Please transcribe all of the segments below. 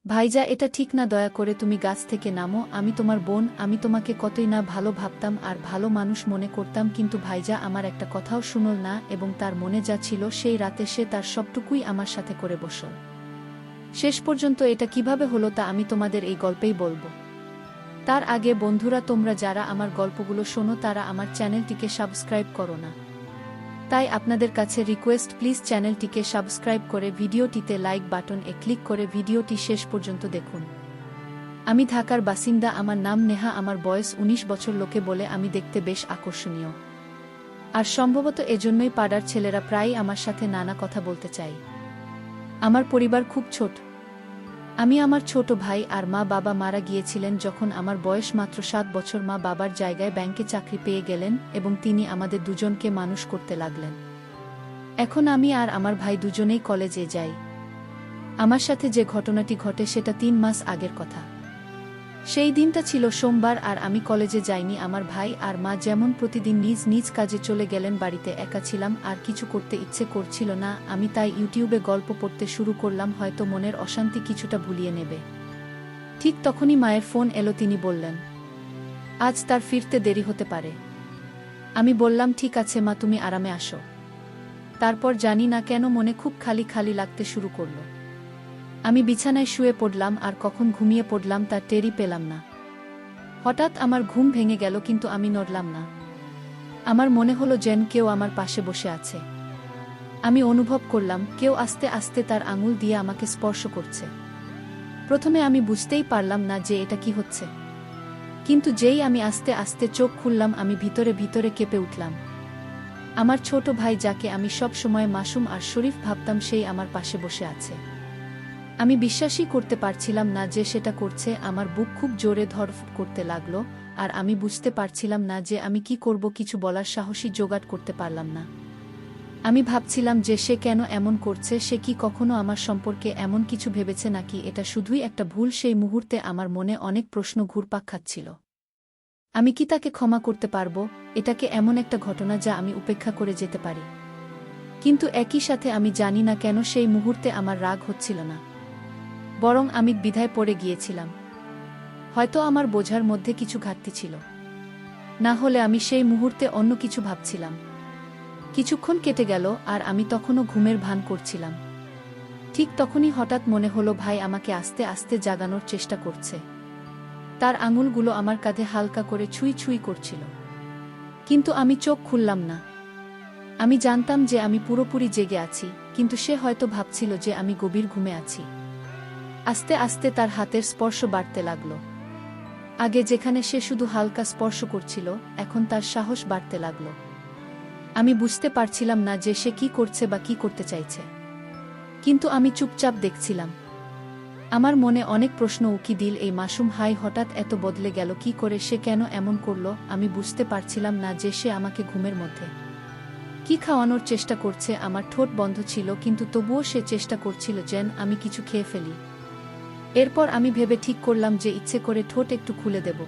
ভাইজা, এটা ঠিক না, দয়া করে তুমি গাছ থেকে নামো। আমি তোমার বোন, আমি তোমাকে কতই না ভালো ভাবতাম আর ভালো মানুষ মনে করতাম, কিন্তু ভাইজা আমার একটা কথাও শুনল না এবং তার মনে যা ছিল সেই রাতে সে তার সবটুকুই আমার সাথে করে বসল। শেষ পর্যন্ত এটা কিভাবে হলো তা আমি তোমাদের এই গল্পেই বলবো। তার আগে বন্ধুরা, তোমরা যারা আমার গল্পগুলো শোনো তারা আমার চ্যানেলটিকে সাবস্ক্রাইব করো না। তাই আপনাদের কাছে রিকোয়েস্ট, প্লিজ চ্যানেলটিকে সাবস্ক্রাইব করে ভিডিওটিতে লাইক বাটন ক্লিক করে ভিডিওটি শেষ পর্যন্ত দেখুন। আমি ঢাকার বাসিন্দা, আমার নাম নেহা, আমার বয়স ১৯ বছর। লোকে বলে আমি দেখতে বেশ আকর্ষণীয়, আর সম্ভবত এজন্যই পাড়ার ছেলেরা প্রায়ই আমার সাথে নানা কথা বলতে চায়। আমার পরিবার খুব ছোট। আমি, আমার ছোট ভাই আর মা বাবা মারা গিয়েছিলেন যখন আমার বয়স মাত্র ৭ বছর। মা বাবার জায়গায় ব্যাংকে চাকরি পেয়ে গেলেন এবং তিনি আমাদের দুজনকে মানুষ করতে লাগলেন। এখন আমি আর আমার ভাই দুজনেই কলেজে যাই। আমার সাথে যে ঘটনাটি ঘটে সেটা ৩ মাস আগের কথা। সেই দিনটা ছিল সোমবার আর আমি কলেজে যাইনি। আমার ভাই আর মা যেমন প্রতিদিন নিজ নিজ কাজে চলে গেলেন, বাড়িতে একা ছিলাম আর কিছু করতে ইচ্ছে করছিল না। আমি তাই ইউটিউবে গল্প পড়তে শুরু করলাম, হয়তো মনের অশান্তি কিছুটা ভুলিয়ে নেবে। ঠিক তখনই মায়ের ফোন এলো। তিনি বললেন আজ তার ফিরতে দেরি হতে পারে। আমি বললাম ঠিক আছে মা, তুমি আরামে আসো। তারপর জানি না কেন মনে খুব খালি খালি লাগতে শুরু করলো। আমি বিছানায় শুয়ে পড়লাম আর কখন ঘুমিয়ে পড়লাম তার টেরই পেলাম না। হঠাৎ আমার ঘুম ভেঙে গেল, কিন্তু আমি নড়লাম না। আমার মনে হলো যেন কেউ আমার পাশে বসে আছে। আমি অনুভব করলাম কেউ আস্তে আস্তে তার আঙুল দিয়ে আমাকে স্পর্শ করছে। প্রথমে আমি বুঝতেই পারলাম না যে এটা কি হচ্ছে, কিন্তু যেই আমি আস্তে আস্তে চোখ খুললাম আমি ভিতরে ভিতরে কেঁপে উঠলাম। আমার ছোট ভাই, যাকে আমি সব সময় মাসুম আর শরীফ ভাবতাম, সেই আমার পাশে বসে আছে। আমি বিশ্বাসই করতে পারছিলাম না যে সেটা করছে। আমার বুক খুব জোরে ধড়ফড় করতে লাগলো আর আমি বুঝতে পারছিলাম না যে আমি কি করব। কিছু বলার সাহসই জোগাড় করতে পারলাম না। আমি ভাবছিলাম যে সে কেন এমন করছে। সে কি কখনো আমার সম্পর্কে এমন কিছু ভেবেছে নাকি এটা শুধুই একটা ভুল? সেই মুহূর্তে আমার মনে অনেক প্রশ্ন ঘুরপাক খাচ্ছিল। আমি কি তাকে ক্ষমা করতে পারবো? এটাকে এমন একটা ঘটনা যা আমি উপেক্ষা করে যেতে পারি। কিন্তু একই সাথে আমি জানি না কেন সেই মুহূর্তে আমার রাগ হচ্ছিল না, বরং আমি দ্বিধায় পড়ে গিয়েছিলাম। হয়তো আমার বোঝার মধ্যে কিছু ঘাটতি ছিল, না হলে আমি সেই মুহূর্তে অন্য কিছু ভাবছিলাম। কিছুক্ষণ কেটে গেল আর আমি তখনও ঘুমের ভান করছিলাম। ঠিক তখনই হঠাৎ মনে হলো ভাই আমাকে আস্তে আস্তে জাগানোর চেষ্টা করছে। তার আঙুলগুলো আমার কাঁধে হালকা করে ছুঁই ছুঁই করছিল, কিন্তু আমি চোখ খুললাম না। আমি জানতাম যে আমি পুরোপুরি জেগে আছি, কিন্তু সে হয়তো ভাবছিল যে আমি গভীর ঘুমে আছি। আস্তে আস্তে তার হাতের স্পর্শ বাড়তে লাগলো। আগে যেখানে সে শুধু হালকা স্পর্শ করছিল, এখন তার সাহস বাড়তে লাগলো। আমি বুঝতে পারছিলাম না যে সে কি করছে বা কি করতে চাইছে, কিন্তু আমি চুপচাপ দেখছিলাম। আমার মনে অনেক প্রশ্ন উকি দিল। এই মাসুম হাই হঠাৎ এত বদলে গেল কি করে? সে কেন এমন করলো? আমি বুঝতে পারছিলাম না যে সে আমাকে ঘুমের মধ্যে কি খাওয়ানোর চেষ্টা করছে। আমার ঠোঁট বন্ধ ছিল, কিন্তু তবুও সে চেষ্টা করছিল যেন আমি কিছু খেয়ে ফেলি। এরপর আমি ভেবে ঠিক করলাম যে ইচ্ছে করে ঠোঁট একটু খুলে দেব।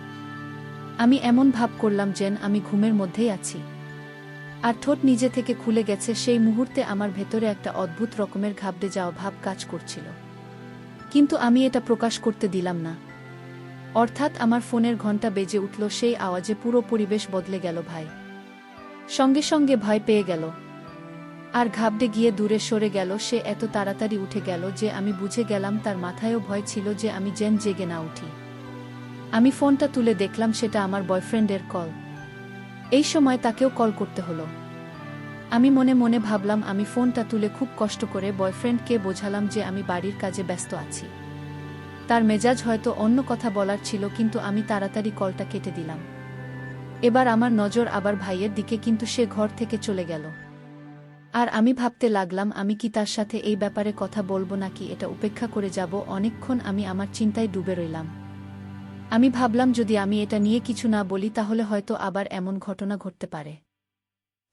আমি এমন ভাব করলাম যেন আমি ঘুমের মধ্যেই আছি, আর ঠোঁট নিজে থেকে খুলে গেছে। সেই মুহূর্তে আমার ভেতরে একটা অদ্ভুত রকমের ঘাবড়ে যাওয়া ভাব কাজ করছিল, কিন্তু আমি এটা প্রকাশ করতে দিলাম না। অর্থাৎ আমার ফোনের ঘণ্টা বেজে উঠল। সেই আওয়াজে পুরো পরিবেশ বদলে গেল। ভাই সঙ্গে সঙ্গে ভয় পেয়ে গেল আর ঘাবড়ে গিয়ে দূরে সরে গেল। সে এত তাড়াতাড়ি উঠে গেল যে আমি বুঝে গেলাম তার মাথায়ও ভয় ছিল যে আমি যেন জেগে না উঠি। আমি ফোনটা তুলে দেখলাম সেটা আমার বয়ফ্রেন্ডের কল। এই সময় তাকেও কল করতে হলো। আমি মনে মনে ভাবলাম, আমি ফোনটা তুলে খুব কষ্ট করে বয়ফ্রেন্ডকে বোঝালাম যে আমি বাড়ির কাজে ব্যস্ত আছি। তার মেজাজ হয়তো অন্য কথা বলার ছিল, কিন্তু আমি তাড়াতাড়ি কলটা কেটে দিলাম। এবার আমার নজর আবার ভাইয়ের দিকে, কিন্তু সে ঘর থেকে চলে গেল। আর আমি ভাবতে লাগলাম আমি কি তার সাথে এই ব্যাপারে কথা বলবো নাকি এটা উপেক্ষা করে যাব। অনেকক্ষণ আমি আমার চিন্তায় ডুবে রইলাম। আমি ভাবলাম যদি আমি এটা নিয়ে কিছু না বলি তাহলে হয়তো আবার এমন ঘটনা ঘটতে পারে,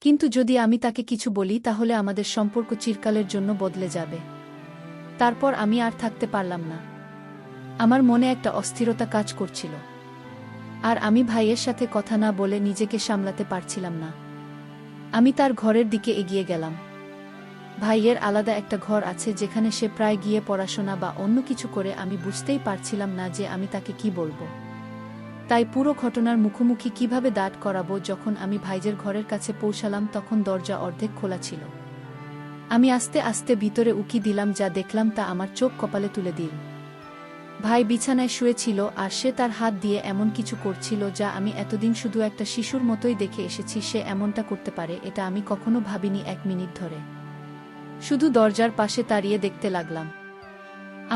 কিন্তু যদি আমি তাকে কিছু বলি তাহলে আমাদের সম্পর্ক চিরকালের জন্য বদলে যাবে। তারপর আমি আর থাকতে পারলাম না। আমার মনে একটা অস্থিরতা কাজ করছিল, আর আমি ভাইয়ের সাথে কথা না বলে নিজেকে সামলাতে পারছিলাম না। আমি তার ঘরের দিকে এগিয়ে গেলাম। ভাইয়ের আলাদা একটা ঘর আছে যেখানে সে প্রায় গিয়ে পড়াশোনা বা অন্য কিছু করে। আমি বুঝতেই পারছিলাম না যে আমি তাকে কি বলবো। তাই পুরো ঘটনার মুখোমুখি কিভাবে দাঁড় করাবো। যখন আমি ভাইজের ঘরের কাছে পৌঁছালাম তখন দরজা অর্ধেক খোলা ছিল। আমি আস্তে আস্তে ভিতরে উকি দিলাম, যা দেখলাম তা আমার চোখ কপালে তুলে দিল। ভাই বিছানায় শুয়েছিল আর সে তার হাত দিয়ে এমন কিছু করছিল যা আমি এতদিন শুধু একটা শিশুর মতোই দেখে এসেছি। সে এমনটা করতে পারে এটা আমি কখনো ভাবিনি। 1 মিনিট ধরে শুধু দরজার পাশে দাঁড়িয়ে দেখতে লাগলাম।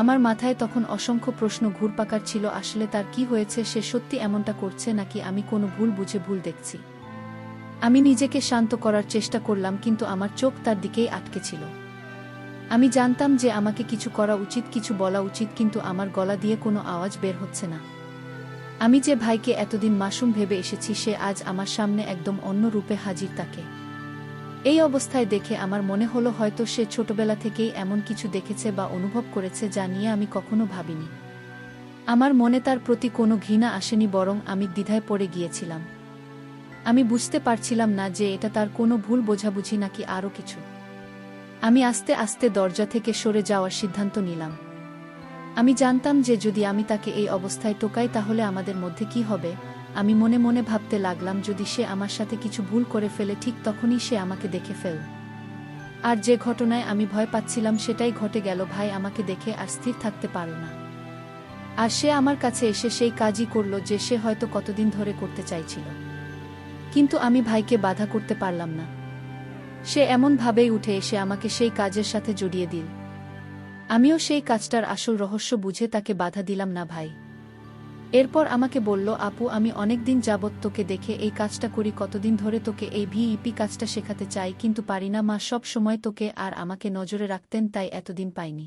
আমার মাথায় তখন অসংখ্য প্রশ্ন ঘুরপাকার ছিল। আসলে তার কি হয়েছে? সে সত্যি এমনটা করছে নাকি আমি কোনো ভুল বুঝে ভুল দেখছি? আমি নিজেকে শান্ত করার চেষ্টা করলাম, কিন্তু আমার চোখ তার দিকেই আটকে ছিল। আমি জানতাম যে আমাকে কিছু করা উচিত, কিছু বলা উচিত, কিন্তু আমার গলা দিয়ে কোনো আওয়াজ বের হচ্ছে না। আমি যে ভাইকে এতদিন মাসুম ভেবে এসেছি সে আজ আমার সামনে একদম অন্য রূপে হাজির। তাকে এই অবস্থায় দেখে আমার মনে হলো হয়তো সে ছোটবেলা থেকেই এমন কিছু দেখেছে বা অনুভব করেছে যা নিয়ে আমি কখনো ভাবিনি। আমার মনে তার প্রতি কোনো ঘৃণা আসেনি, বরং আমি দ্বিধায় পড়ে গিয়েছিলাম। আমি বুঝতে পারছিলাম না যে এটা তার কোনো ভুল বোঝাবুঝি নাকি আরও কিছু। আমি আস্তে আস্তে দরজা থেকে সরে যাওয়ার সিদ্ধান্ত নিলাম। আমি জানতাম যে যদি আমি তাকে এই অবস্থায় টোকাই তাহলে আমাদের মধ্যে কি হবে। আমি মনে মনে ভাবতে লাগলাম যদি সে আমার সাথে কিছু ভুল করে ফেলে ঠিক তখনই সে আমাকে দেখে ফেল। আর যে ঘটনায় আমি ভয় পাচ্ছিলাম সেটাই ঘটে গেল। ভাই আমাকে দেখে আর স্থির থাকতে পারল না, আর সে আমার কাছে এসে সেই কাজই করল যে সে হয়তো কতদিন ধরে করতে চাইছিল। কিন্তু আমি ভাইকে বাধা করতে পারলাম না। সে এমনভাবেই উঠে এসে আমাকে সেই কাজের সাথে জড়িয়ে দিল। আমিও সেই কাজটার আসল রহস্য বুঝে তাকে বাধা দিলাম না। ভাই এরপর আমাকে বলল, আপু আমি অনেকদিন যাবৎ তোকে দেখে এই কাজটা করি, কতদিন ধরে তোকে এই ভিইপি কাজটা শেখাতে চাই, কিন্তু পারি না। মা সব সময় তোকে আর আমাকে নজরে রাখতেন, তাই এতদিন পাইনি।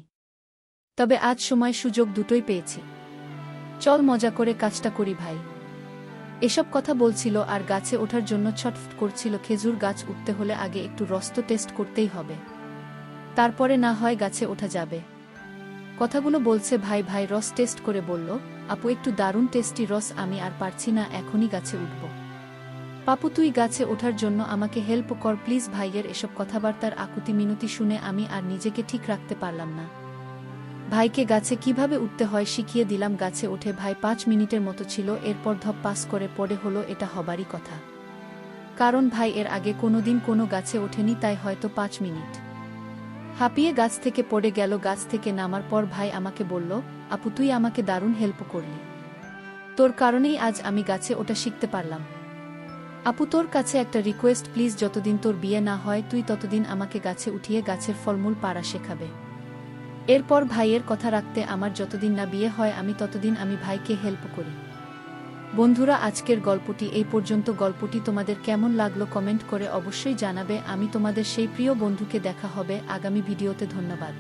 তবে আজ সময় সুযোগ দুটোই পেয়েছি, চল মজা করে কাজটা করি ভাই। এসব কথা বলছিল আর গাছে ওঠার জন্য ছটফট করছিল। খেজুর গাছ উঠতে হলে আগে একটু রস তো টেস্ট করতেই হবে, তারপরে না হয় গাছে ওঠা যাবে। কথাগুলো বলছে ভাই ভাই রস টেস্ট করে বলল, আপু একটু দারুণ টেস্টি রস, আমি আর পারছি না, এখনই গাছে উঠব। পাপু তুই গাছে ওঠার জন্য আমাকে হেল্প কর প্লিজ। ভাইয়ের এসব কথাবার্তার আকুতি মিনতি শুনে আমি আর নিজেকে ঠিক রাখতে পারলাম না। ভাইকে গাছে কিভাবে উঠতে হয় শিখিয়ে দিলাম। গাছে ওঠে ভাই 5 মিনিটের মতো ছিল, এরপর ধপ পাস করে পড়ে হলো। এটা হবারই কথা, কারণ ভাই এর আগে কোনোদিন কোনো গাছে ওঠেনি, তাই হয়তো 5 মিনিট হাঁপিয়ে গাছ থেকে পড়ে গেল। গাছ থেকে নামার পর ভাই আমাকে বলল, আপু তুই আমাকে দারুণ হেল্প করলি, তোর কারণেই আজ আমি গাছে ওঠা শিখতে পারলাম। আপু তোর কাছে একটা রিকোয়েস্ট প্লিজ, যতদিন তোর বিয়ে না হয় তুই ততদিন আমাকে গাছে উঠিয়ে গাছের ফলমূল পাড়া শেখাবে। এরপর ভাইয়ের কথা রাখতে আমার যতদিন না বিয়ে হয় আমি ততদিন আমি ভাইকে হেল্প করি। বন্ধুরা আজকের গল্পটি এই পর্যন্ত। গল্পটি তোমাদের কেমন লাগলো কমেন্ট করে অবশ্যই জানাবে। আমি তোমাদের সেই প্রিয় বন্ধুকে দেখা হবে আগামী ভিডিওতে। ধন্যবাদ।